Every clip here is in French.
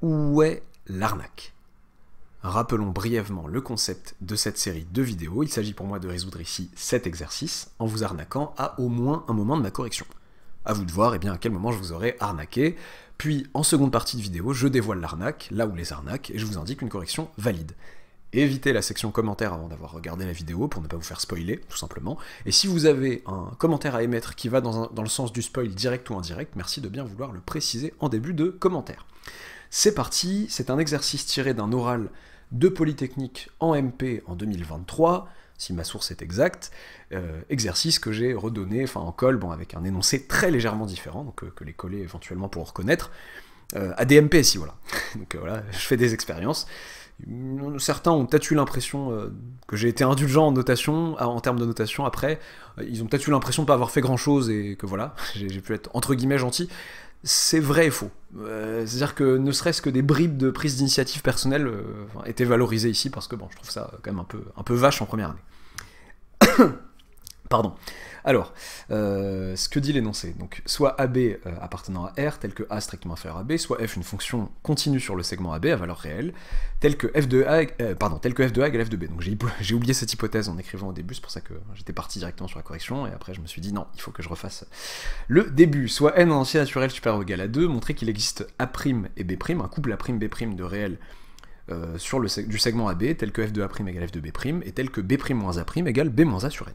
Où est l'arnaque? Rappelons brièvement le concept de cette série de vidéos. Il s'agit pour moi de résoudre ici cet exercice en vous arnaquant à au moins un moment de ma correction. À vous de voir à quel moment je vous aurai arnaqué, puis en seconde partie de vidéo, je dévoile l'arnaque, là où les arnaques, et je vous indique une correction valide. Évitez la section commentaires avant d'avoir regardé la vidéo pour ne pas vous faire spoiler, tout simplement. Et si vous avez un commentaire à émettre qui va dans le sens du spoil direct ou indirect, merci de bien vouloir le préciser en début de commentaire. C'est parti, c'est un exercice tiré d'un oral de Polytechnique en MP en 2023, si ma source est exacte, exercice que j'ai redonné, en colle, avec un énoncé très légèrement différent, donc que les collègues éventuellement pourront reconnaître, à des MP ici, voilà. Donc voilà, je fais des expériences. Certains ont peut-être eu l'impression que j'ai été indulgent en notation, en termes de notation après, ils ont peut-être eu l'impression de ne pas avoir fait grand-chose et que voilà, j'ai pu être entre guillemets gentil. C'est vrai et faux. C'est-à-dire que ne serait-ce que des bribes de prise d'initiative personnelle étaient valorisées ici, parce que bon, je trouve ça quand même un peu vache en première année. Pardon. Alors, ce que dit l'énoncé, donc soit AB appartenant à R, tel que A strictement inférieur à B, soit F une fonction continue sur le segment AB à valeur réelle, tel que F de A, égale F de B. Donc j'ai oublié cette hypothèse en écrivant au début, c'est pour ça que j'étais parti directement sur la correction, et après je me suis dit non, il faut que je refasse le début. Soit N en entier naturel supérieur ou égal à 2, montrer qu'il existe A' et B', un couple A', B' de réel sur du segment AB, tel que F de A' égale F de B', et tel que B' moins A' égale B moins A sur N.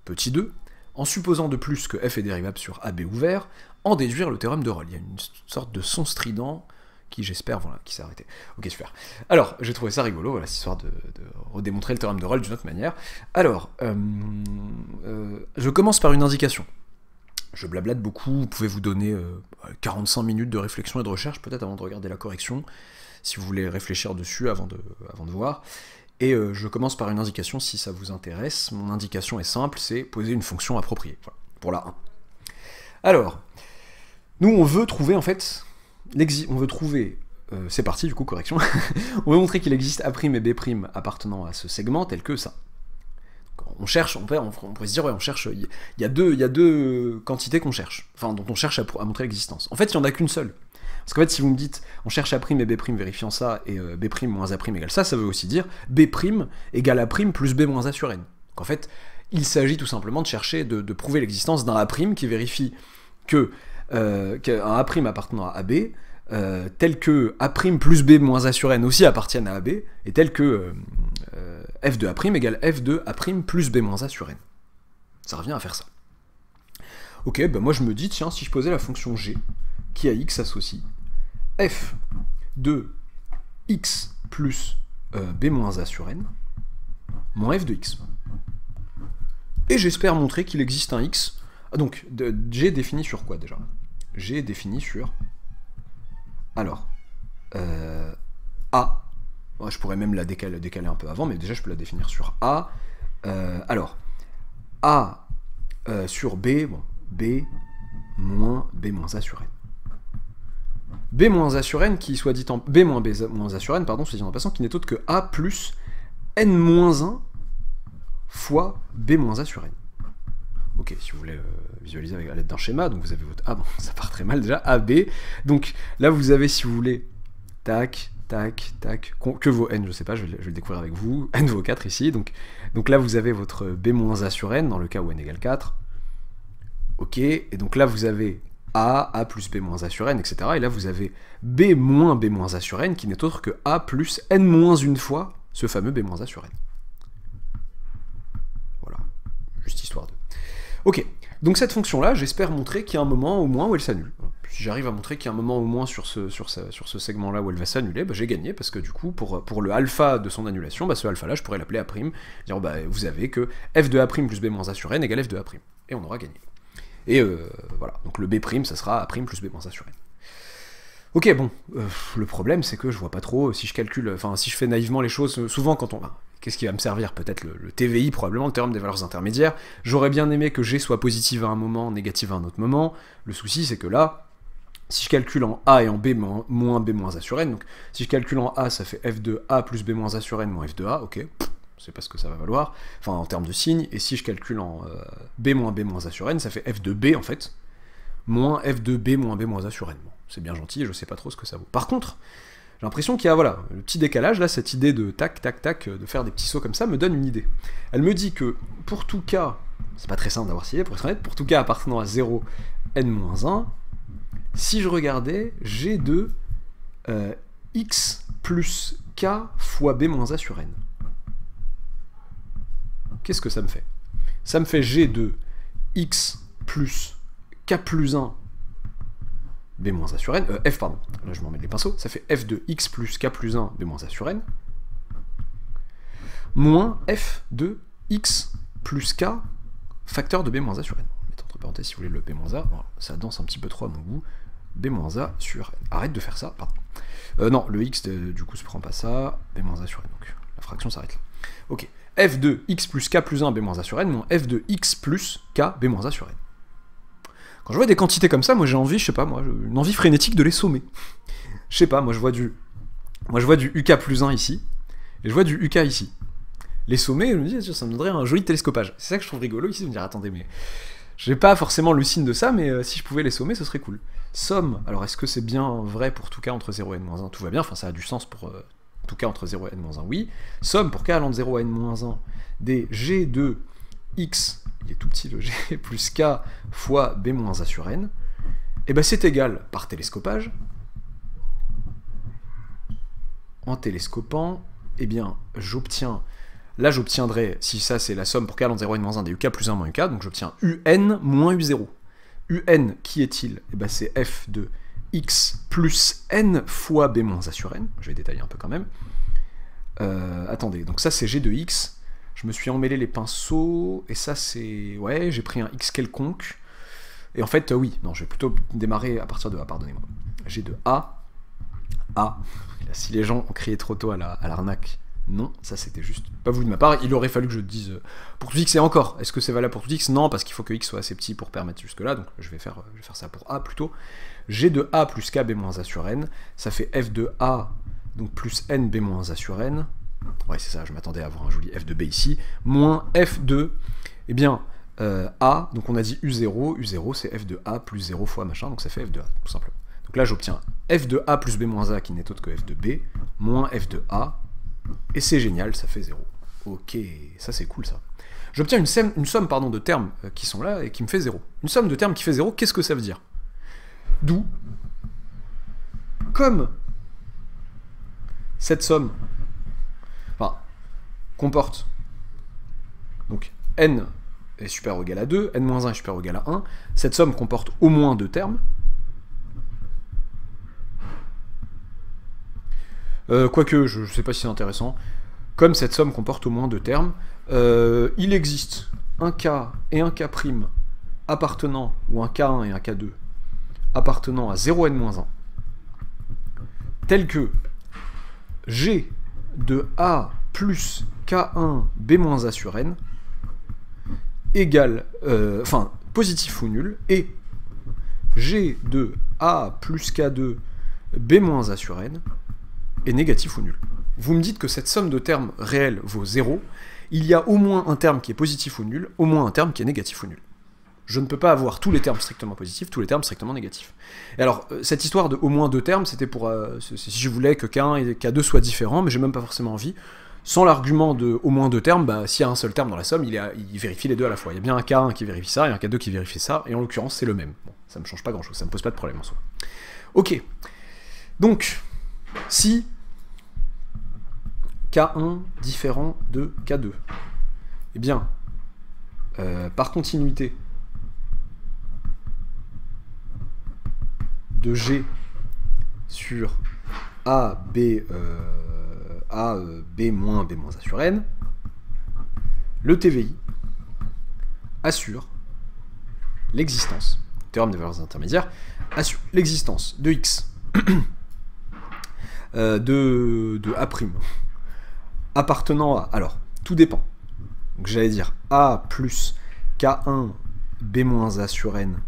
Petit 2, en supposant de plus que f est dérivable sur AB ouvert, en déduire le théorème de Rolle. Il y a une sorte de son strident qui, j'espère, voilà, qui s'est arrêté. Ok, super. Alors, j'ai trouvé ça rigolo, voilà, cette histoire de redémontrer le théorème de Rolle d'une autre manière. Alors, je commence par une indication. Je blablate beaucoup, vous pouvez vous donner 45 minutes de réflexion et de recherche, peut-être avant de regarder la correction, si vous voulez réfléchir dessus avant de voir. Et je commence par une indication si ça vous intéresse. Mon indication est simple, c'est poser une fonction appropriée, voilà, pour la 1. Alors, nous on veut trouver en fait, c'est parti du coup, correction, on veut montrer qu'il existe A' et B' appartenant à ce segment tel que ça. On cherche, on pourrait se dire, ouais, on cherche, il y a deux quantités qu'on cherche, dont on cherche à montrer l'existence. En fait, il n'y en a qu'une seule. Parce qu'en fait, si vous me dites, on cherche A' et B' vérifiant ça, et B' moins A' égale ça, ça veut aussi dire B' égale A' plus B moins A sur N. Donc en fait, il s'agit tout simplement de chercher, de prouver l'existence d'un A' qui vérifie qu'un A' appartenant à AB, tel que A' plus B moins A sur N aussi appartiennent à AB, et tel que F de A' égale F de A' plus B moins A sur N. Ça revient à faire ça. Ok, moi je me dis, tiens, si je posais la fonction G, qui à x associe f de x plus b moins a sur n, moins f de x. Et j'espère montrer qu'il existe un x. Ah, donc, G est défini sur quoi déjà? G est défini sur... Alors, A. Ouais, je pourrais même la décaler un peu avant, mais déjà je peux la définir sur A. Alors, A sur B, bon, B moins A sur n. B moins A sur N, qui soit dit en... B moins A sur N, pardon, soit dit en passant, qui n'est autre que A plus N moins 1 fois B moins A sur N. Ok, si vous voulez visualiser à l'aide d'un schéma, donc vous avez votre... Ah bon, ça part très mal déjà, AB. Donc là, vous avez, si vous voulez, tac, tac, tac, que vaut N, je sais pas, je vais le découvrir avec vous, N vaut 4 ici, donc là, vous avez votre B moins A sur N, dans le cas où N égale 4. Ok, et donc là, vous avez... A plus B moins A sur N, etc. Et là, vous avez B moins B moins A sur N, qui n'est autre que A plus N moins une fois ce fameux B moins A sur N. Voilà, juste histoire de... Ok, donc cette fonction-là, j'espère montrer qu'il y a un moment au moins où elle s'annule. Si j'arrive à montrer qu'il y a un moment au moins sur ce segment-là où elle va s'annuler, j'ai gagné, parce que du coup, pour le alpha de son annulation, ce alpha-là, je pourrais l'appeler A', dire vous avez que F de A' plus B moins A sur N égale F de A', et on aura gagné. Et voilà, donc le B', ça sera A' plus B moins A sur N. Ok, bon, le problème c'est que je vois pas trop, si je calcule, si je fais naïvement les choses, souvent quand on... Qu'est-ce qui va me servir? Peut-être le TVI, probablement, le théorème des valeurs intermédiaires. J'aurais bien aimé que G soit positive à un moment, négative à un autre moment. Le souci c'est que là, si je calcule en A et en B moins B moins A sur N, donc si je calcule en A, ça fait F de A plus B moins A sur N moins F de A, ok, je sais pas ce que ça va valoir, en termes de signes, et si je calcule en B moins A sur N, ça fait F de B, en fait, moins F de B moins A sur N. Bon, c'est bien gentil, je sais pas trop ce que ça vaut. Par contre, j'ai l'impression qu'il y a, voilà, le petit décalage, là, cette idée de tac, tac, tac, de faire des petits sauts comme ça, me donne une idée. Elle me dit que, pour tout cas, c'est pas très simple d'avoir cette idée, pour être honnête, pour tout cas appartenant à 0, n-1, si je regardais, j'ai de x plus k fois b-a sur n. Qu'est-ce que ça me fait? Ça me fait g de x plus k plus 1 b-a sur n, f pardon, là je m'en mets les pinceaux, ça fait f de x plus k plus 1 b-a sur n, moins f de x plus k facteur de b-a sur n. Mettez entre parenthèses si vous voulez le b-a, voilà, ça danse un petit peu trop à mon goût, b-a sur n. Arrête de faire ça, pardon. Non, le x du coup se prend pas ça, b-a sur n, donc la fraction s'arrête là. Ok, f de x plus k plus 1 b-a sur n, moins f de x plus k b-a sur n. Quand je vois des quantités comme ça, moi j'ai envie, je sais pas, moi, une envie frénétique de les sommer. Je sais pas, moi je vois du uk plus 1 ici, et je vois du uk ici. Les sommer, je me dis, ça me donnerait un joli télescopage. C'est ça que je trouve rigolo ici, de me dire, attendez, mais j'ai pas forcément le signe de ça, mais si je pouvais les sommer, ce serait cool. Somme, alors est-ce que c'est bien vrai pour tout cas entre 0 et n-1? Tout va bien, enfin ça a du sens pour tout cas entre 0 et n-1, oui. Somme pour k allant de 0 à n-1 des g de x, il est tout petit le g, plus k fois b-a sur n, et ben c'est égal par télescopage. En télescopant, eh bien j'obtiens, là j'obtiendrai, si ça c'est la somme pour k allant de 0 à n-1 des uk plus 1 moins uk, donc j'obtiens un moins u0. Un, qui est-il? Eh ben c'est f de x plus n fois b-a sur n, je vais détailler un peu quand même. Attendez, donc ça c'est g de x, je me suis emmêlé les pinceaux, et ça c'est... Ouais, j'ai pris un x quelconque, et en fait, oui, non, je vais plutôt démarrer à partir de A, pardonnez-moi. G de A, là, si les gens ont crié trop tôt à l'arnaque, non, ça c'était juste pas voulu de ma part, il aurait fallu que je dise pour tout x et encore, est-ce que c'est valable pour tout x? Non, parce qu'il faut que x soit assez petit pour permettre jusque là, donc je vais faire ça pour A plutôt. G de A plus k b-a sur n, ça fait f de A, donc plus n b-a sur n, ouais c'est ça, je m'attendais à avoir un joli f de b ici, moins f de, eh bien, A, donc on a dit U0 c'est f de A plus 0 fois machin, donc ça fait f de A, tout simplement. Donc là j'obtiens f de A plus b-a qui n'est autre que f de B, moins f de A, et c'est génial, ça fait 0. Ok, ça c'est cool ça. J'obtiens une somme pardon, de termes qui sont là et qui me fait 0. Une somme de termes qui fait 0, qu'est-ce que ça veut dire? D'où, comme cette somme comporte donc n est supérieur ou égal à 2, n-1 est supérieur ou égal à 1, cette somme comporte au moins 2 termes. Quoique, je ne sais pas si c'est intéressant, comme cette somme comporte au moins 2 termes, il existe un k et un k' appartenant, ou un k1 et un k2, appartenant à 0 n-1, tel que g de a plus k1 b-a sur n égale, enfin, positif ou nul, et g de a plus k2 b-a sur n est négatif ou nul. Vous me dites que cette somme de termes réels vaut 0, il y a au moins un terme qui est positif ou nul, au moins un terme qui est négatif ou nul. Je ne peux pas avoir tous les termes strictement positifs, tous les termes strictement négatifs. Et alors, cette histoire de au moins 2 termes, c'était pour... si je voulais que K1 et K2 soient différents, mais j'ai même pas forcément envie. Sans l'argument de au moins 2 termes, bah, s'il y a un seul terme dans la somme, il vérifie les deux à la fois. Il y a bien un K1 qui vérifie ça, et un K2 qui vérifie ça, et en l'occurrence, c'est le même. Bon, ça me change pas grand-chose, ça me pose pas de problème en soi. Ok. Donc, si K1 différent de K2, eh bien, par continuité de G sur A, B, B moins B moins A sur N, le TVI assure l'existence, théorème des valeurs intermédiaires, assure l'existence de X de A' appartenant à... Alors, tout dépend. Donc j'allais dire A plus K1 B moins A sur N,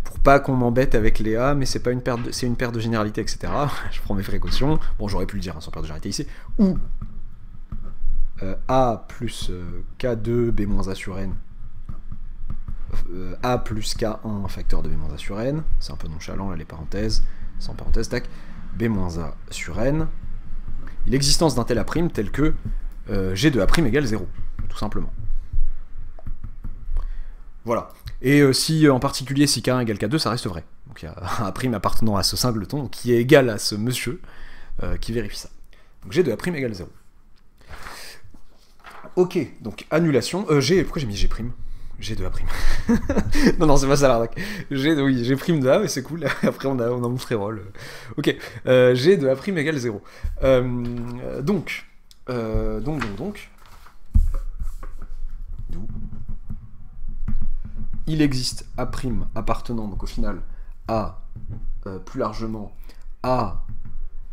pour pas qu'on m'embête avec les A, mais c'est pas une paire de, c'est une paire de généralités, etc. Je prends mes précautions. Bon, j'aurais pu le dire hein, sans paire de généralité ici. Ou A plus K2 B moins A sur N, A plus K1 facteur de B moins A sur N, c'est un peu nonchalant là les parenthèses, sans parenthèse, tac, B moins A sur N, l'existence d'un tel A' tel que G de A' égale 0, tout simplement. Voilà. Et si en particulier si K1 égale K2, ça reste vrai. Donc il y a un A' appartenant à ce singleton qui est égal à ce monsieur qui vérifie ça. Donc G de A' égale 0. Ok, donc annulation. G, pourquoi j'ai mis G'? G de A'. Non, non, c'est pas ça l'arnaque. Oui, G' de A, mais c'est cool. Après, on a mon frérol. Ok, G de A' égale 0. Donc. D'où il existe A' appartenant, donc au final, à, plus largement, A,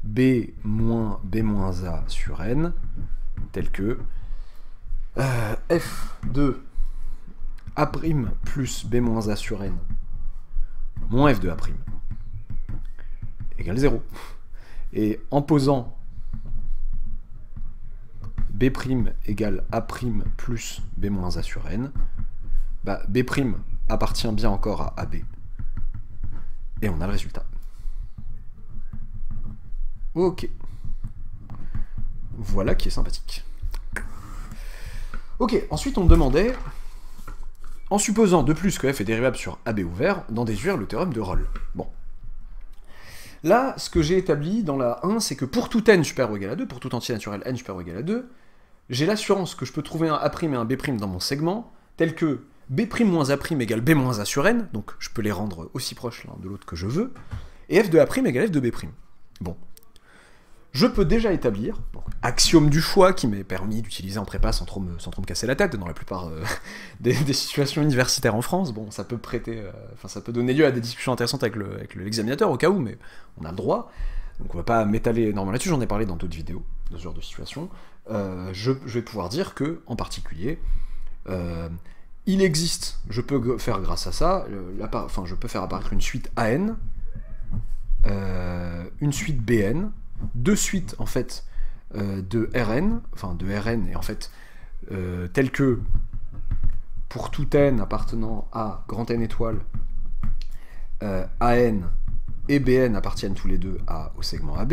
B moins B moins A sur N, tel que F de A' plus B moins A sur N moins F de A' égale 0. Et en posant B' égale A' plus B moins A sur N, bah, B' appartient bien encore à AB. Et on a le résultat. Ok. Voilà qui est sympathique. Ok, ensuite on me demandait, en supposant de plus que f est dérivable sur AB ouvert, d'en déduire le théorème de Rolle. Bon. Là, ce que j'ai établi dans la 1, c'est que pour tout n supérieur ou égal à 2, pour tout entier naturel n supérieur ou égal à 2, j'ai l'assurance que je peux trouver un A' et un B' dans mon segment, tel que B' moins A' égale B moins A sur n, donc je peux les rendre aussi proches l'un de l'autre que je veux, et f de A' égale f de B'. Bon. Je peux déjà établir, donc, axiome du choix qui m'est permis d'utiliser en prépa sans trop me casser la tête dans la plupart des situations universitaires en France. Bon, ça peut prêter, ça peut donner lieu à des discussions intéressantes avec l'examinateur au cas où, mais on a le droit. Donc on va pas m'étaler énormément là-dessus, j'en ai parlé dans d'autres vidéos, de ce genre de situation. Je vais pouvoir dire que, en particulier, il existe, je peux faire grâce à ça, je peux faire apparaître une suite AN, une suite BN, deux suites en fait de Rn, et en fait telles que pour tout n appartenant à grand N étoile, AN et BN appartiennent tous les deux au segment AB,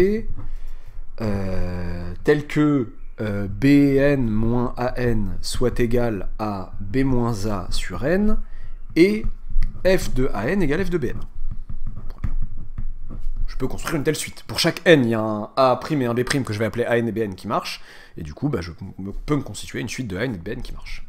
telles que BN moins AN soit égal à B moins A sur N, et F de AN égale F de BN. Je peux construire une telle suite. Pour chaque n, il y a un A' et un B' que je vais appeler AN et BN qui marchent, et du coup, je peux me constituer une suite de AN et de BN qui marche.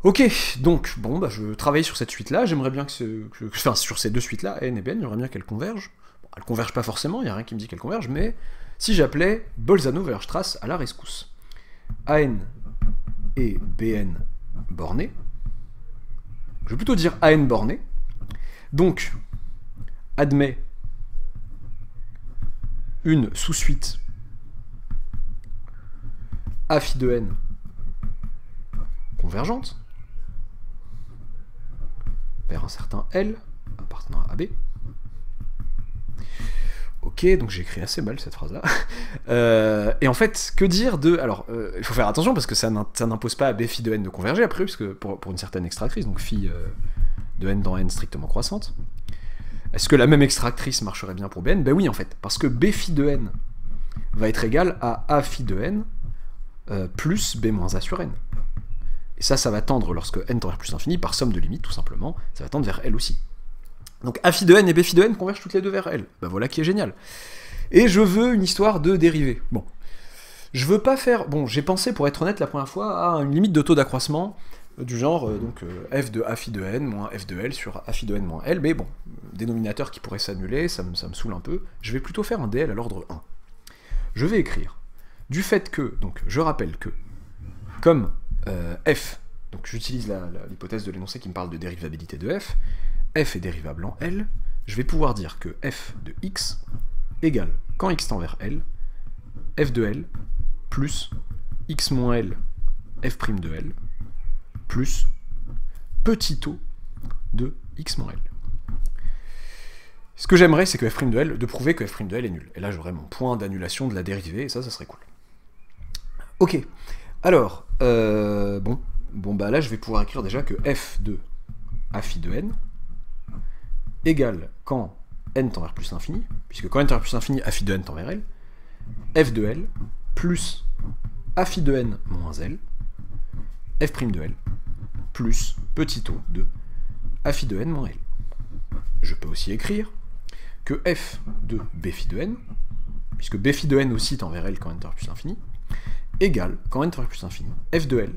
Ok, donc, bon, je travaille sur cette suite-là, j'aimerais bien sur ces deux suites-là, AN et BN, j'aimerais bien qu'elles convergent. Bon, elles convergent pas forcément, il n'y a rien qui me dit qu'elles convergent, mais si j'appelais Bolzano-Weierstrass à la rescousse, AN et BN bornés, je vais plutôt dire AN borné, donc, admet une sous-suite A phi de n convergente vers un certain L appartenant à AB. Ok, donc j'ai écrit assez mal cette phrase-là. Et en fait, que dire de... Alors, il faut faire attention parce que ça n'impose pas à B phi de n de converger après, puisque pour une certaine extractrice, donc phi de n dans n strictement croissante. Est-ce que la même extractrice marcherait bien pour Bn? Ben oui, en fait, parce que B phi de n va être égal à A phi de n plus B moins A sur n. Et ça va tendre, lorsque n tend vers plus l'infini, par somme de limites, tout simplement, ça va tendre vers L aussi. Donc A phi de n et B phi de n convergent toutes les deux vers L. Ben voilà qui est génial. Et je veux une histoire de dérivée. Bon. Je veux pas faire... Bon, j'ai pensé, pour être honnête, la première fois, à une limite de taux d'accroissement du genre f de A phi de n moins f de L sur A phi de n moins L, mais bon, dénominateur qui pourrait s'annuler, ça me saoule un peu. Je vais plutôt faire un DL à l'ordre 1. Je vais écrire du fait que, donc je rappelle que, comme f, donc j'utilise l'hypothèse de l'énoncé qui me parle de dérivabilité de f est dérivable en L, je vais pouvoir dire que f de x égale, quand x tend vers L, f de L plus x moins L f' de L plus petit taux de x moins L. Ce que j'aimerais, c'est que f' de L, de prouver que f' de L est nul. Et là, j'aurais mon point d'annulation de la dérivée, et ça serait cool. Ok, alors, bah là, je vais pouvoir écrire déjà que f de A phi de n égale, quand n tend vers plus l'infini, puisque quand n tend vers plus l'infini, a phi de n tend vers L, f de L plus a phi de n moins L, f' de L plus petit o de a phi de n moins L. Je peux aussi écrire que f de b phi de n, puisque b phi de n aussi tend vers L quand n tend vers plus l'infini, égale, quand n tend vers plus l'infini, f de L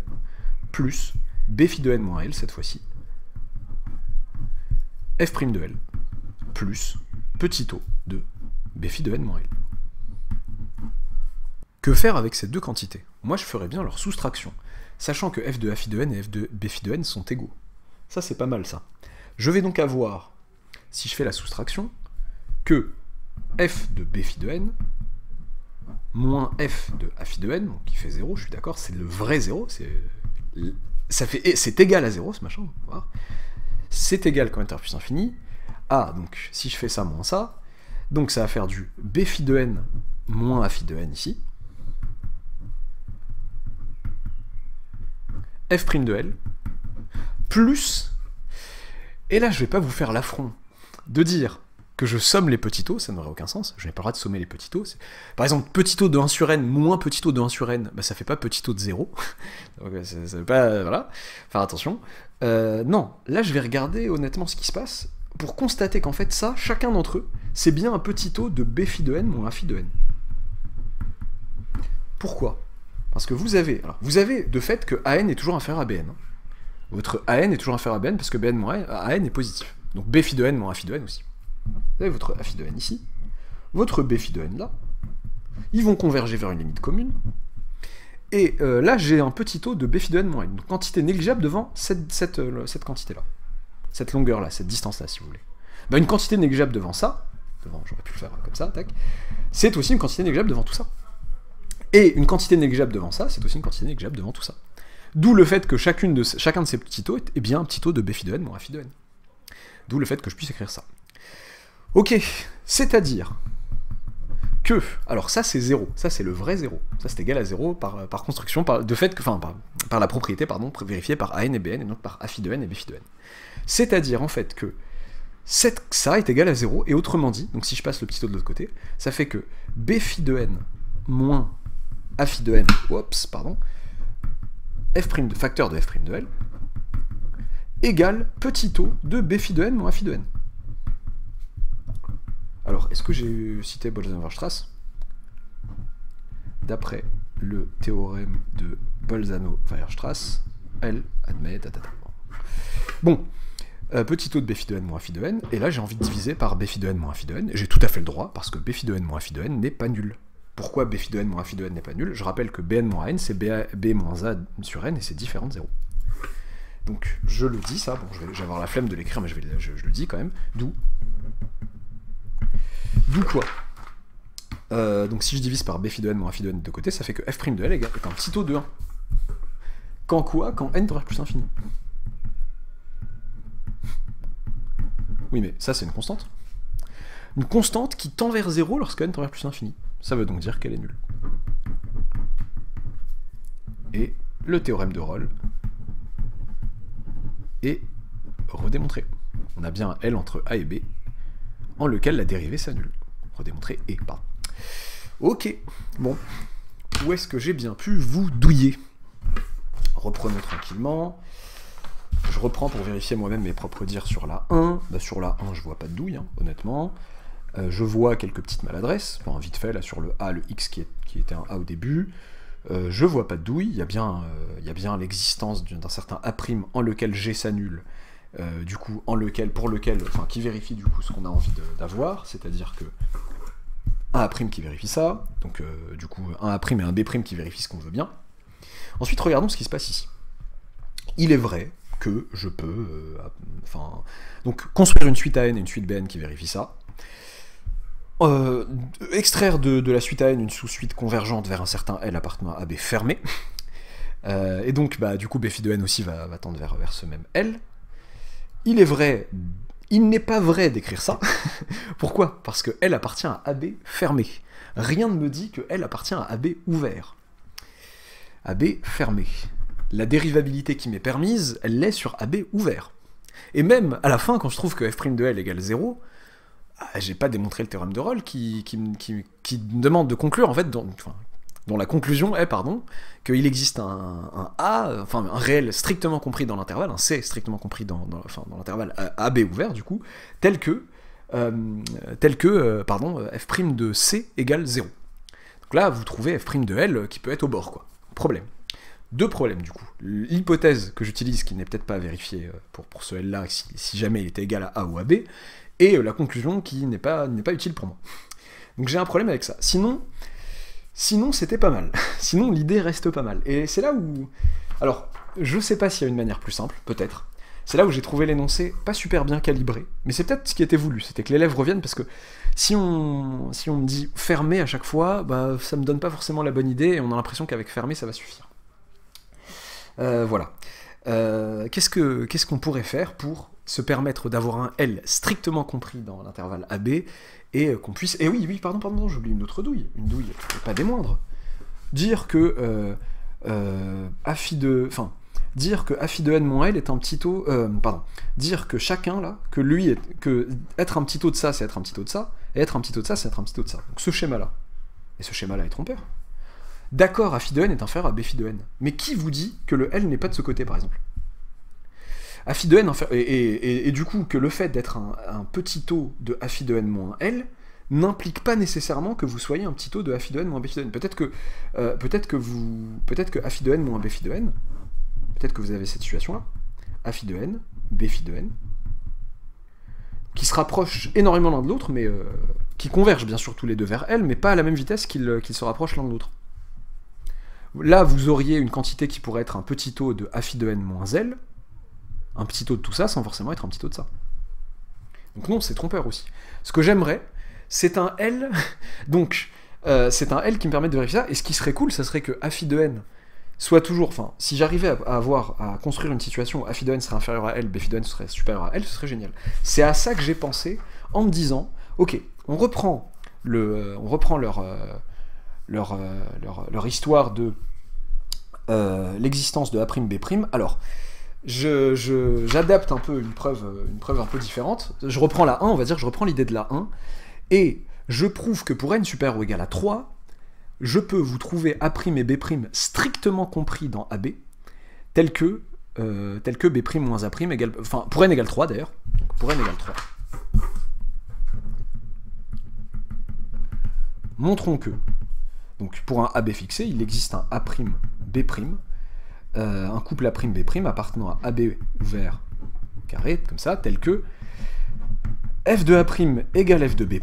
plus b phi de n moins L, cette fois-ci, f' de L plus petit o de b phi de n moins L. Que faire avec ces deux quantités? Moi, je ferais bien leur soustraction, sachant que f de a phi de n et f de b phi de n sont égaux. Ça, c'est pas mal, ça. Je vais donc avoir, si je fais la soustraction, que f de b phi de n moins f de a phi de n, donc qui fait 0, je suis d'accord, c'est le vrai 0, c'est égal à 0, ce machin, voilà. C'est égal quand n tend vers plus infini, à, donc si je fais ça moins ça, donc ça va faire du b phi de n moins a phi de n ici, f' de L, plus, et là je vais pas vous faire l'affront de dire que je somme les petits taux, ça n'aurait aucun sens, je n'ai pas le droit de sommer les petits taux. Par exemple, petit taux de 1 sur n moins petit taux de 1 sur n, bah, ça fait pas petit taux de 0, donc ça veut pas, voilà, faire attention. Non, là je vais regarder honnêtement ce qui se passe, pour constater qu'en fait ça, chacun d'entre eux, c'est bien un petit taux de b phi de n moins a phi de n. Pourquoi? Parce que vous avez de fait que an est toujours inférieur à bn. Votre an est toujours inférieur à bn parce que bn moins an est positif. Donc b phi de n moins a phi de n aussi. Vous avez votre a phi de n ici, votre b phi de n là, ils vont converger vers une limite commune, et là j'ai un petit taux de b phi de n moins n, une quantité négligeable devant cette quantité-là, cette longueur-là, cette distance-là si vous voulez. Bah, une quantité négligeable devant ça, j'aurais pu le faire comme ça, tac, c'est aussi une quantité négligeable devant tout ça. Et une quantité négligeable devant ça, c'est aussi une quantité négligeable devant tout ça. D'où le fait que chacun de ces petits taux est bien un petit taux de b phi de n moins a phi de n. D'où le fait que je puisse écrire ça. Ok, c'est-à-dire que, alors ça c'est 0, ça c'est le vrai 0, ça c'est égal à 0 par construction, par la propriété, pardon, vérifiée par an et bn, et donc par a phi de n et b phi de n. C'est-à-dire en fait que ça est égal à 0, et autrement dit, donc si je passe le petit taux de l'autre côté, ça fait que b phi de n moins a phi de n, facteur de f' de L, égale petit taux de b phi de n moins a phi de n. Alors, est-ce que j'ai cité Bolzano-Weierstrass? D'après le théorème de Bolzano-Weierstrass, L admet... Bon, petit taux de b phi de n moins a phi de n, et là j'ai envie de diviser par b phi de n moins a phi de n, et j'ai tout à fait le droit, parce que b phi de n moins a phi de n n'est pas nul. Pourquoi b phi de n moins a phi de n n'est pas nul? Je rappelle que bn moins n, c'est b moins a sur n, et c'est différent de 0. Donc, je le dis, ça, bon, je vais avoir la flemme de l'écrire, mais je le dis quand même, d'où quoi? Donc si je divise par b phi de n moins a phi de n de côté, ça fait que f' de L est un petit taux de 1. Quand quoi? Quand n tend vers plus l'infini. Oui, mais ça c'est une constante. Une constante qui tend vers 0 lorsque n tend vers plus l'infini. Ça veut donc dire qu'elle est nulle. Et le théorème de Rolle est redémontré. On a bien un L entre A et B, en lequel la dérivée s'annule. Redémontré et, pardon. Ok, bon. Où est-ce que j'ai bien pu vous douiller? Reprenons tranquillement. Je reprends pour vérifier moi-même mes propres dires sur la 1. Bah, sur la 1, je vois pas de douille, hein, honnêtement. Je vois quelques petites maladresses, enfin, vite fait, là, sur le A, le X qui était un A au début. Je vois pas de douille, il y a bien l'existence d'un certain A' en lequel G s'annule, du coup, qui vérifie du coup ce qu'on a envie d'avoir, c'est-à-dire que un A' qui vérifie ça, donc du coup un A' et un B' qui vérifient ce qu'on veut bien. Ensuite, regardons ce qui se passe ici. Il est vrai que je peux donc construire une suite AN et une suite BN qui vérifient ça, extraire de la suite AN une sous-suite convergente vers un certain L appartenant à AB fermé, et donc bah, du coup B phi de N aussi va tendre vers ce même L. Il n'est pas vrai d'écrire ça. Pourquoi? Parce que L appartient à AB fermé. Rien ne me dit que L appartient à AB ouvert. AB fermé. La dérivabilité qui m'est permise, elle l'est sur AB ouvert. Et même à la fin, quand je trouve que f' de L égale 0, j'ai pas démontré le théorème de Rolle qui demande de conclure, en fait, dont la conclusion est, qu'il existe un A, enfin un réel strictement compris dans l'intervalle, un C strictement compris dans l'intervalle AB ouvert, du coup, tel que f' de C égale 0. Donc là, vous trouvez f' de L qui peut être au bord, quoi. Problème. Deux problèmes, du coup. L'hypothèse que j'utilise, qui n'est peut-être pas vérifiée pour ce L-là, si jamais il était égal à A ou à B, et la conclusion qui n'est pas utile pour moi. Donc j'ai un problème avec ça. Sinon c'était pas mal. Sinon, l'idée reste pas mal. Et c'est là où... Alors, je sais pas s'il y a une manière plus simple, peut-être. C'est là où j'ai trouvé l'énoncé pas super bien calibré, mais c'est peut-être ce qui était voulu, c'était que l'élève revienne, parce que si on me dit fermé à chaque fois, bah ça me donne pas forcément la bonne idée, et on a l'impression qu'avec fermé, ça va suffire. Voilà. Qu'est-ce qu'on pourrait faire pour se permettre d'avoir un L strictement compris dans l'intervalle AB, et qu'on puisse... Et oui, pardon, j'oublie une autre douille, pas des moindres. Dire que dire que a phi de n moins L est un petit taux... dire que chacun, là, que être un petit taux de ça, c'est être un petit taux de ça, et être un petit taux de ça, c'est être un petit taux de ça. Donc ce schéma-là, et ce schéma-là est trompeur. D'accord, a phi de n est inférieur à b phi de n. Mais qui vous dit que le L n'est pas de ce côté, par exemple? A phi de n, et du coup, que le fait d'être un petit taux de a phi de n moins L n'implique pas nécessairement que vous soyez un petit taux de a phi de n moins b phi de n. Peut-être que a phi de n moins b phi de n, peut-être que vous avez cette situation-là, a phi de n, b phi de n, qui se rapprochent énormément l'un de l'autre, mais qui convergent bien sûr tous les deux vers L, mais pas à la même vitesse qu'ils se rapprochent l'un de l'autre. Là, vous auriez une quantité qui pourrait être un petit taux de a phi de n moins L, un petit taux de tout ça sans forcément être un petit taux de ça. Donc non, c'est trompeur aussi. Ce que j'aimerais, c'est un L, donc c'est un L qui me permet de vérifier ça, et ce qui serait cool, ça serait que a phi de n soit toujours, enfin, si j'arrivais à construire une situation où a phi de n serait inférieur à L, b phi de n serait supérieur à L, ce serait génial. C'est à ça que j'ai pensé en me disant, ok, on reprend leur histoire de l'existence de A'B'. Alors, j'adapte un peu une preuve un peu différente. Je reprends la 1, on va dire, je reprends l'idée de la 1, et je prouve que pour n supérieur ou égal à 3, je peux vous trouver A' et B' strictement compris dans AB, tel que B' moins A' égale... Enfin, pour n égale 3 d'ailleurs. Pour n égale 3. Montrons que, donc pour un AB fixé, il existe un A', B', un couple A', B' appartenant à AB ouvert carré, comme ça, tel que f de A' égale f de B',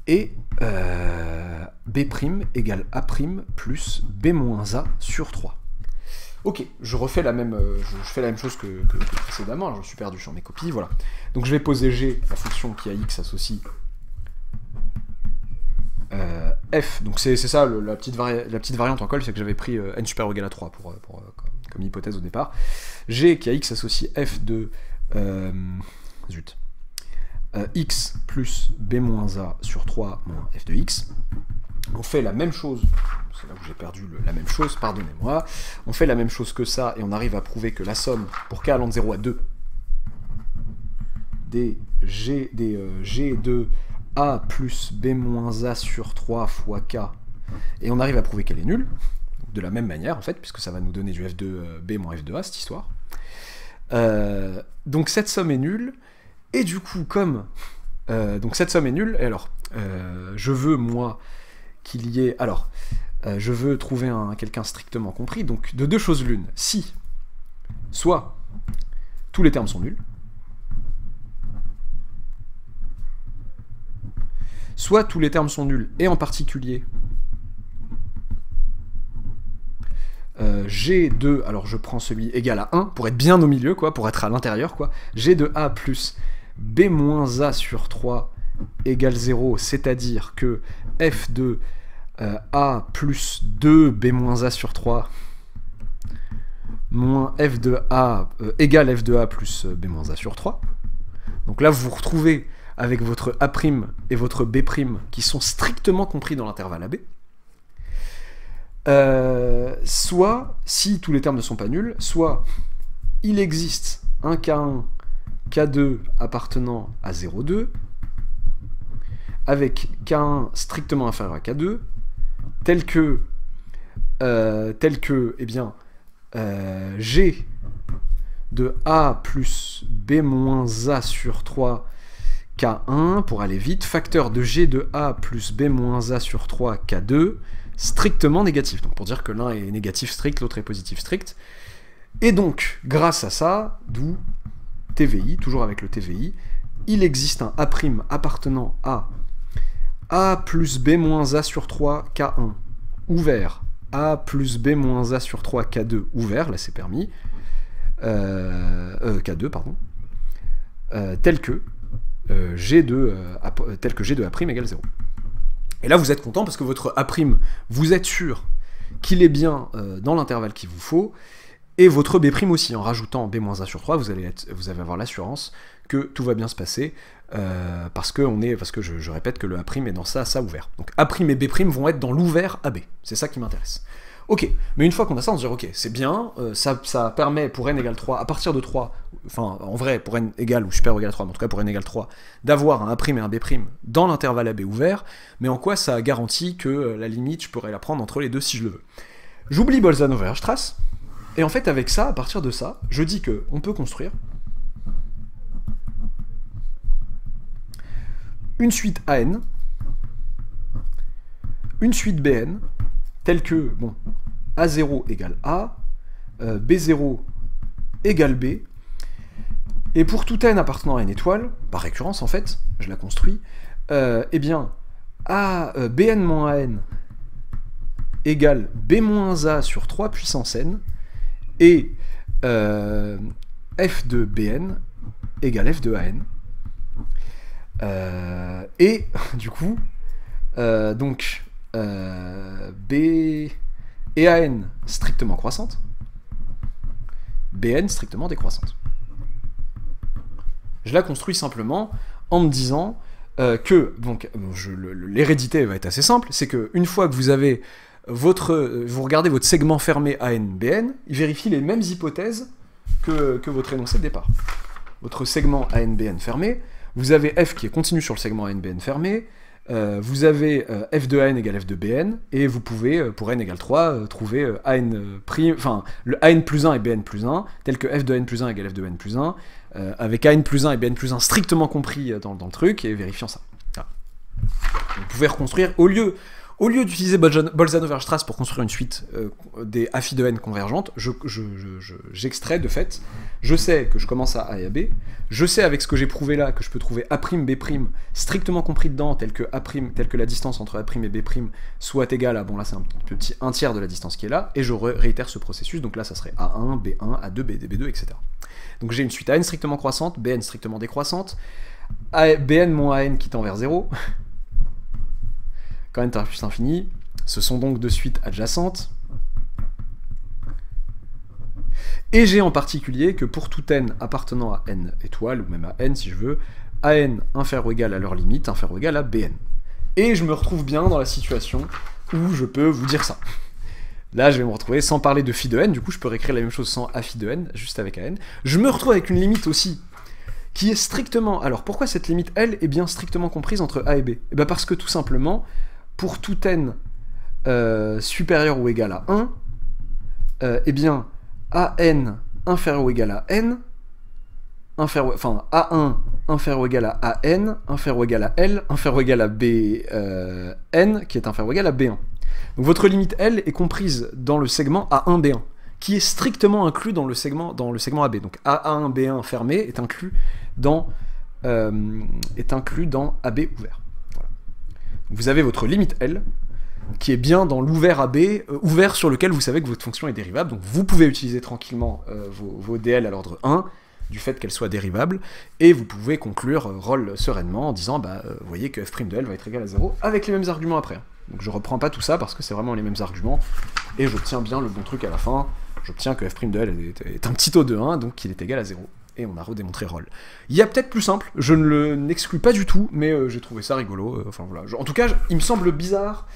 et B' égale A' plus B moins A sur 3. Ok, je refais la même, je fais la même chose que précédemment, alors je suis perdu sur mes copies, voilà. Donc je vais poser G, la fonction qui a x associe f, donc c'est ça, la petite variante en col, c'est que j'avais pris n supérieur ou égal à 3 comme hypothèse au départ. G qui a x associe f de x plus b moins a sur 3 moins f de x. On fait la même chose, c'est là où j'ai perdu la même chose, pardonnez-moi. On fait la même chose que ça, et on arrive à prouver que la somme, pour k allant de 0 à 2, des g de a plus b moins a sur 3 fois k, et on arrive à prouver qu'elle est nulle, de la même manière en fait, puisque ça va nous donner du f de b moins f de a, cette histoire. Donc cette somme est nulle, et du coup, comme... donc cette somme est nulle, et alors, je veux, moi, qu'il y ait... Alors, je veux trouver quelqu'un strictement compris, donc de deux choses l'une. Si, soit, tous les termes sont nuls, soit tous les termes sont nuls, et en particulier, G de, alors je prends celui égal à 1, pour être bien au milieu, quoi, pour être à l'intérieur, quoi, G de A plus B moins A sur 3 égale 0, c'est-à-dire que f de A plus 2 B moins A sur 3 moins f de A égale f de A plus B moins A sur 3. Donc là, vous vous retrouvez avec votre A' et votre B' qui sont strictement compris dans l'intervalle AB. Soit, si tous les termes ne sont pas nuls, soit il existe un K1, K2 appartenant à 0,2, avec K1 strictement inférieur à K2, tel que eh bien, G de A plus B moins A sur 3 K1, pour aller vite, facteur de G de A plus B moins A sur 3 K2, strictement négatif. Donc pour dire que l'un est négatif strict, l'autre est positif strict. Et donc, grâce à ça, d'où TVI, toujours avec le TVI, il existe un A' appartenant à A plus B moins A sur 3 K1 ouvert, A plus B moins A sur 3 K2 ouvert, là c'est permis, K2, pardon, tel que G de A' égale 0. Et là vous êtes content parce que votre A', vous êtes sûr qu'il est bien dans l'intervalle qu'il vous faut, et votre B' aussi, en rajoutant B moins A sur 3, vous allez avoir l'assurance que tout va bien se passer, parce que je répète que le A' est dans ça ouvert. Donc A' et B' vont être dans l'ouvert AB, c'est ça qui m'intéresse. Ok, mais une fois qu'on a ça, on se dit, ok, c'est bien, ça permet pour n égale 3, à partir de 3, enfin, en vrai, pour n égale ou supérieur ou égal à 3, mais en tout cas pour n égale 3, d'avoir un A' et un B' dans l'intervalle AB ouvert, mais en quoi ça garantit que la limite, je pourrais la prendre entre les deux si je le veux. J'oublie Bolzano-Weierstrass, et en fait, avec ça, à partir de ça, je dis qu'on peut construire une suite AN, une suite BN, telle que, bon, A0 égale A, B0 égale B, et pour tout n appartenant à n étoile, par récurrence en fait, je la construis, eh bien, Bn-An égale B-A sur 3 puissance n, et f de Bn égale f de An. Et du coup, B et An strictement croissante, Bn strictement décroissante. Je la construis simplement en me disant que, donc, l'hérédité va être assez simple, c'est que une fois que vous avez vous regardez votre segment fermé AN-BN, il vérifie les mêmes hypothèses que votre énoncé de départ. Votre segment AN-BN fermé, vous avez f qui est continu sur le segment AN-BN fermé, vous avez f de An égale f de Bn, et vous pouvez, pour n égale 3, trouver le An plus 1 et Bn plus 1, tel que f de n plus 1 égale f de Bn plus 1, avec An plus 1 et Bn plus 1 strictement compris dans le truc, et vérifiant ça. Voilà. Vous pouvez reconstruire, au lieu d'utiliser Bolzano-Weierstrass pour construire une suite des affis de n convergentes, j'extrais de fait, je sais que je commence à A et à B, je sais avec ce que j'ai prouvé là que je peux trouver A', B' strictement compris dedans, tel que la distance entre A' et B' soit égale à, bon là c'est un petit 1/3 de la distance qui est là, et je réitère ce processus, donc là ça serait A1, B1, A2, B2, etc. Donc j'ai une suite AN strictement croissante, BN strictement décroissante, Bn moins AN qui tend vers 0, quand n tend à plus infini, ce sont donc deux suites adjacentes. Et j'ai en particulier que pour tout n appartenant à n étoile, ou même à n si je veux, An inférieur ou égal à leur limite, inférieur ou égal à Bn. Et je me retrouve bien dans la situation où je peux vous dire ça. Là, je vais me retrouver sans parler de phi de n, du coup je peux réécrire la même chose sans a phi de n, juste avec An. Je me retrouve avec une limite aussi, qui est strictement... Alors pourquoi cette limite, elle, est bien strictement comprise entre a et b? Eh bien parce que tout simplement, pour tout n supérieur ou égal à 1, eh bien, An inférieur ou égal à n, A1 inférieur ou égal à An, inférieur ou égal à L, inférieur ou égal à Bn, qui est inférieur ou égal à B1. Donc votre limite L est comprise dans le segment A1-B1, qui est strictement inclus dans le segment AB. Donc A1-B1 fermé est inclus dans AB ouvert. Voilà. Vous avez votre limite L, qui est bien dans l'ouvert AB, ouvert sur lequel vous savez que votre fonction est dérivable, donc vous pouvez utiliser tranquillement vos DL à l'ordre 1, du fait qu'elle soit dérivable, et vous pouvez conclure roll sereinement en disant, vous voyez que f' de L va être égal à 0, avec les mêmes arguments après. Donc je reprends pas tout ça, parce que c'est vraiment les mêmes arguments, et j'obtiens bien le bon truc à la fin, j'obtiens que f' de L est un petit taux de 1, donc qu'il est égal à 0. Et on a redémontré roll. Il y a peut-être plus simple, je ne n'exclus pas du tout, mais j'ai trouvé ça rigolo, enfin voilà. En tout cas, il me semble bizarre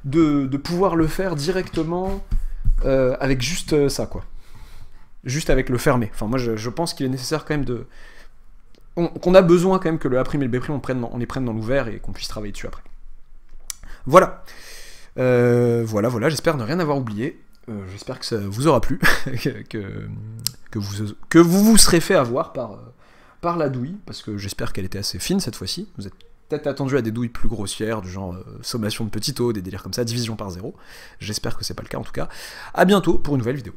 de pouvoir le faire directement avec juste ça, quoi. Juste avec le fermé. Enfin, moi, je pense qu'il est nécessaire quand même de... qu'on a besoin quand même que le A' et le B', on les prenne dans l'ouvert et qu'on puisse travailler dessus après. Voilà. Voilà, j'espère ne rien avoir oublié. J'espère que ça vous aura plu, que vous vous serez fait avoir par la douille, parce que j'espère qu'elle était assez fine cette fois-ci. Vous êtes peut-être attendu à des douilles plus grossières, du genre sommation de petit O, des délires comme ça, division par 0. J'espère que c'est pas le cas en tout cas. A bientôt pour une nouvelle vidéo.